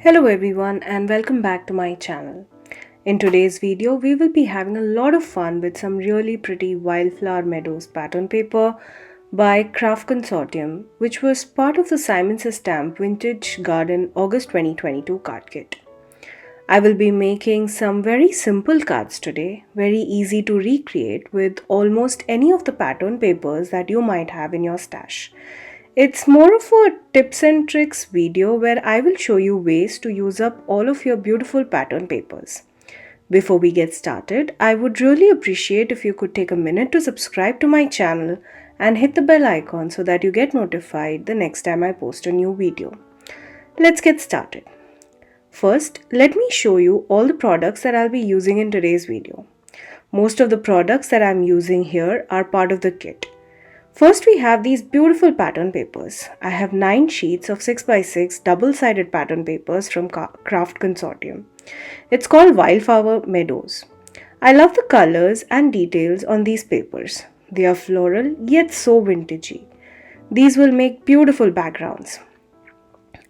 Hello everyone and welcome back to my channel. In today's video, we will be having a lot of fun with some really pretty Wildflower Meadows pattern paper by Craft Consortium, which was part of the Simon Says Stamp Vintage Garden August 2022 card kit. I will be making some very simple cards today, very easy to recreate with almost any of the pattern papers that you might have in your stash. It's more of a tips and tricks video where I will show you ways to use up all of your beautiful pattern papers. Before we get started, I would really appreciate if you could take a minute to subscribe to my channel and hit the bell icon so that you get notified the next time I post a new video. Let's get started. First, let me show you all the products that I'll be using in today's video. Most of the products that I'm using here are part of the kit. First, we have these beautiful pattern papers. I have 9 sheets of 6x6 double-sided pattern papers from Craft Consortium. It's called Wildflower Meadows. I love the colors and details on these papers. They are floral yet so vintagey. These will make beautiful backgrounds.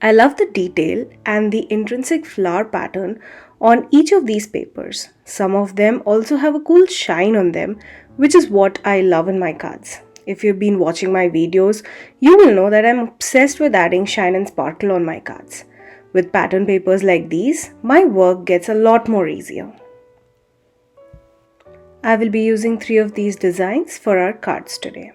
I love the detail and the intrinsic flower pattern on each of these papers. Some of them also have a cool shine on them, which is what I love in my cards. If you've been watching my videos, you will know that I'm obsessed with adding shine and sparkle on my cards. With pattern papers like these, my work gets a lot more easier. I will be using 3 of these designs for our cards today.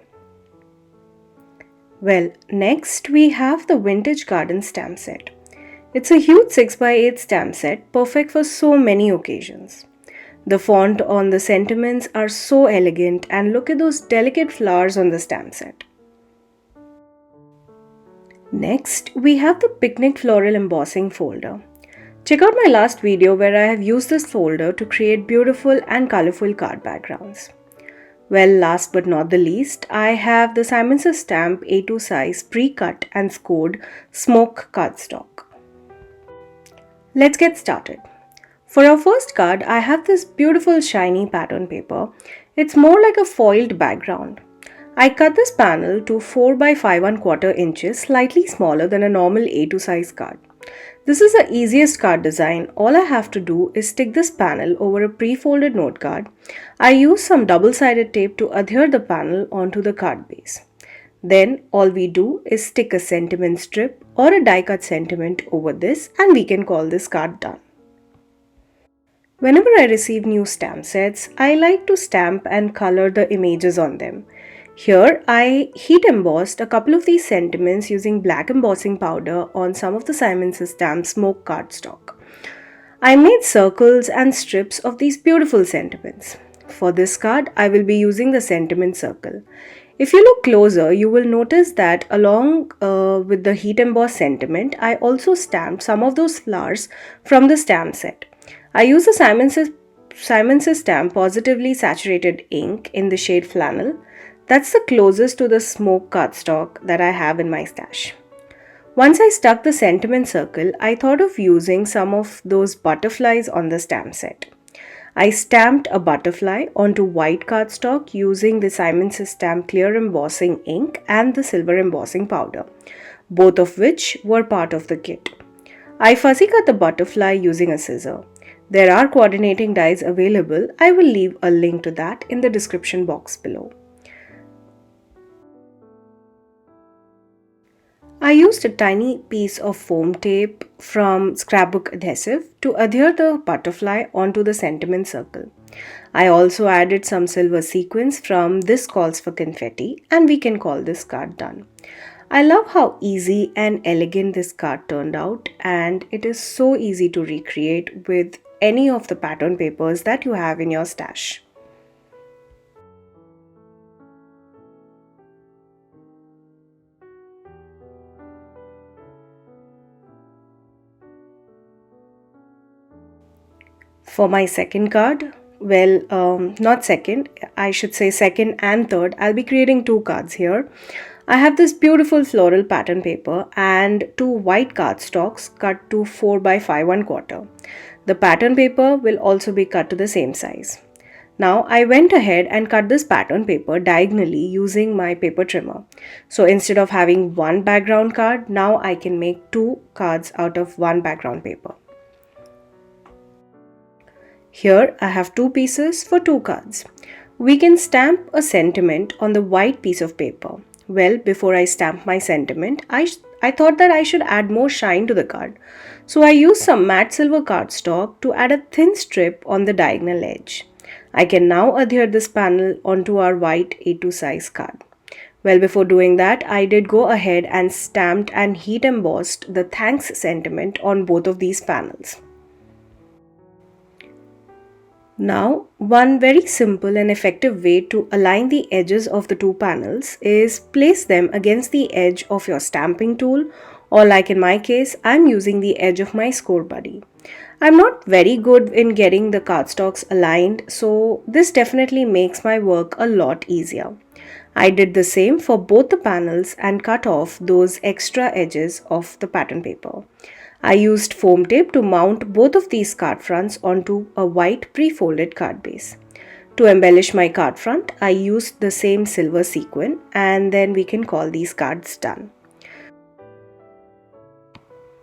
Well, next we have the Vintage Garden stamp set. It's a huge 6x8 stamp set, perfect for so many occasions. The font on the sentiments are so elegant, and look at those delicate flowers on the stamp set. Next, we have the Picnic Floral Embossing folder. Check out my last video where I have used this folder to create beautiful and colorful card backgrounds. Well, last but not the least, I have the Simon Says Stamp A2 size pre-cut and scored Smoke Cardstock. Let's get started. For our first card, I have this beautiful shiny pattern paper. It's more like a foiled background. I cut this panel to 4 by 5¼ inches, slightly smaller than a normal A2 size card. This is the easiest card design. All I have to do is stick this panel over a pre-folded note card. I use some double-sided tape to adhere the panel onto the card base. Then all we do is stick a sentiment strip or a die-cut sentiment over this, and we can call this card done. Whenever I receive new stamp sets, I like to stamp and color the images on them. Here, I heat embossed a couple of these sentiments using black embossing powder on some of the Simon Says Stamp Smoke Cardstock. I made circles and strips of these beautiful sentiments. For this card, I will be using the sentiment circle. If you look closer, you will notice that along with the heat embossed sentiment, I also stamped some of those flowers from the stamp set. I use the Simon Says Stamp Pawsitively Saturated ink in the shade Flannel. That's the closest to the smoke cardstock that I have in my stash. Once I stuck the sentiment circle, I thought of using some of those butterflies on the stamp set. I stamped a butterfly onto white cardstock using the Simon Says Stamp Clear Embossing ink and the silver embossing powder, both of which were part of the kit. I fussy cut the butterfly using a scissor. There are coordinating dies available. I will leave a link to that in the description box below. I used a tiny piece of foam tape from scrapbook adhesive to adhere the butterfly onto the sentiment circle. I also added some silver sequins from This Calls for Confetti, and we can call this card done. I love how easy and elegant this card turned out, and it is so easy to recreate with any of the pattern papers that you have in your stash. For my second card, not second, I should say second and third, I'll be creating 2 cards here. I have this beautiful floral pattern paper and 2 white cardstocks cut to 4 by 5¼ The pattern paper will also be cut to the same size. Now I went ahead and cut this pattern paper diagonally using my paper trimmer. So instead of having one background card, now I can make two cards out of one background paper. Here I have two pieces for two cards. We can stamp a sentiment on the white piece of paper. Well, before I stamp my sentiment, I thought that I should add more shine to the card. So I used some matte silver cardstock to add a thin strip on the diagonal edge. I can now adhere this panel onto our white A2 size card. Well, before doing that, I did go ahead and stamped and heat embossed the thanks sentiment on both of these panels. Now, one very simple and effective way to align the edges of the two panels is place them against the edge of your stamping tool, or like in my case, I'm using the edge of my score buddy. I'm not very good in getting the cardstocks aligned, so this definitely makes my work a lot easier. I did the same for both the panels and cut off those extra edges of the pattern paper. I used foam tape to mount both of these card fronts onto a white pre-folded card base. To embellish my card front, I used the same silver sequin, and then we can call these cards done.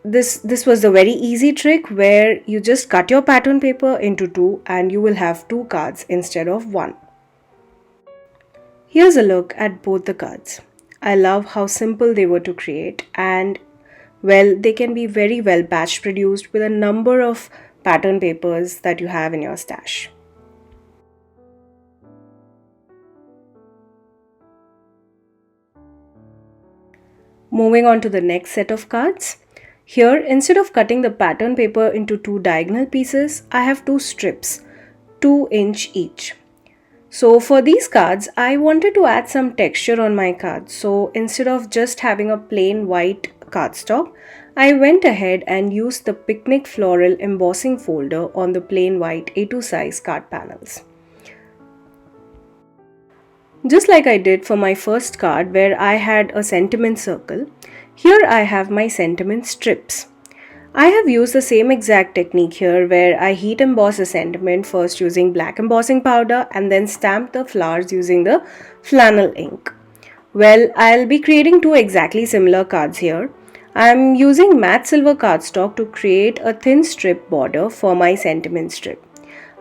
This was a very easy trick where you just cut your pattern paper into two and you will have two cards instead of one. Here's a look at both the cards. I love how simple they were to create, and well, they can be very well batch produced with a number of pattern papers that you have in your stash. Moving on to the next set of cards. Here, instead of cutting the pattern paper into two diagonal pieces, I have two strips, 2" each. So for these cards, I wanted to add some texture on my cards. So instead of just having a plain white cardstock, I went ahead and used the picnic floral embossing folder on the plain white A2 size card panels. Just like I did for my first card where I had a sentiment circle, here I have my sentiment strips. I have used the same exact technique here where I heat emboss a sentiment first using black embossing powder and then stamp the flowers using the flannel ink. Well, I'll be creating two exactly similar cards here. I'm using matte silver cardstock to create a thin strip border for my sentiment strip.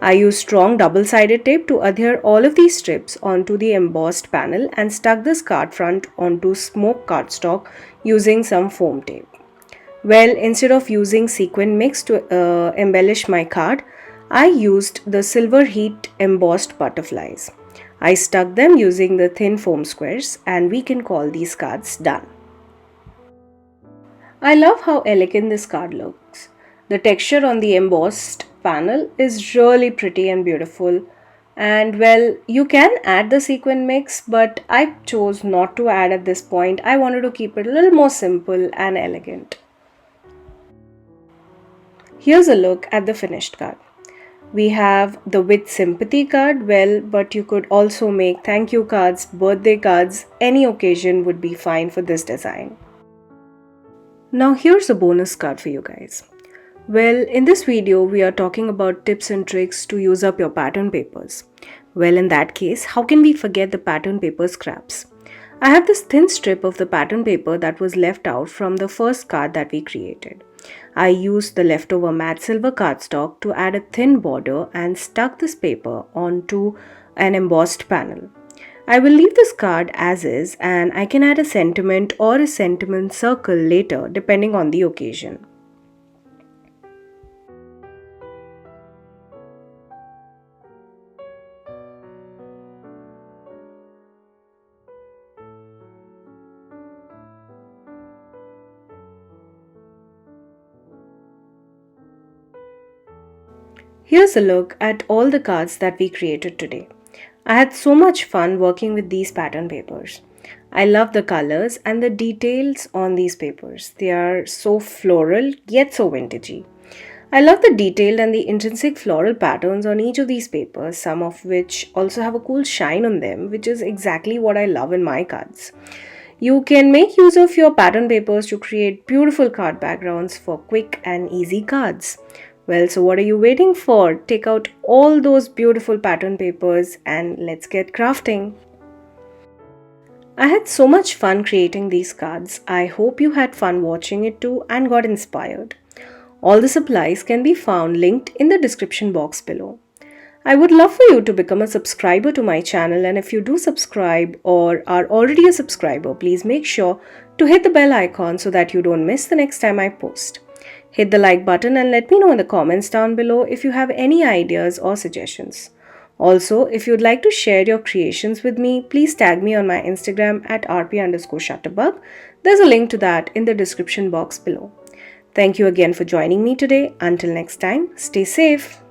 I used strong double-sided tape to adhere all of these strips onto the embossed panel and stuck this card front onto smoke cardstock using some foam tape. Well, instead of using sequin mix to embellish my card, I used the silver heat embossed butterflies. I stuck them using the thin foam squares, and we can call these cards done. I love how elegant this card looks. The texture on the embossed panel is really pretty and beautiful. And well, you can add the sequin mix, but I chose not to add at this point. I wanted to keep it a little more simple and elegant. Here's a look at the finished card. We have the with sympathy card, well, but you could also make thank you cards, birthday cards, any occasion would be fine for this design. Now here's a bonus card for you guys. Well, in this video, we are talking about tips and tricks to use up your pattern papers. Well, in that case, how can we forget the pattern paper scraps? I have this thin strip of the pattern paper that was left out from the first card that we created. I used the leftover matte silver cardstock to add a thin border and stuck this paper onto an embossed panel. I will leave this card as is, and I can add a sentiment or a sentiment circle later depending on the occasion. Here's a look at all the cards that we created today. I had so much fun working with these pattern papers. I love the colors and the details on these papers. They are so floral yet so vintagey. I love the detailed and the intrinsic floral patterns on each of these papers, some of which also have a cool shine on them, which is exactly what I love in my cards. You can make use of your pattern papers to create beautiful card backgrounds for quick and easy cards. Well, so what are you waiting for? Take out all those beautiful pattern papers and let's get crafting. I had so much fun creating these cards. I hope you had fun watching it too and got inspired. All the supplies can be found linked in the description box below. I would love for you to become a subscriber to my channel, and if you do subscribe or are already a subscriber, please make sure to hit the bell icon so that you don't miss the next time I post. Hit the like button and let me know in the comments down below if you have any ideas or suggestions. Also, if you'd like to share your creations with me, please tag me on my Instagram at rp_shutterbug. There's a link to that in the description box below. Thank you again for joining me today. Until next time, stay safe.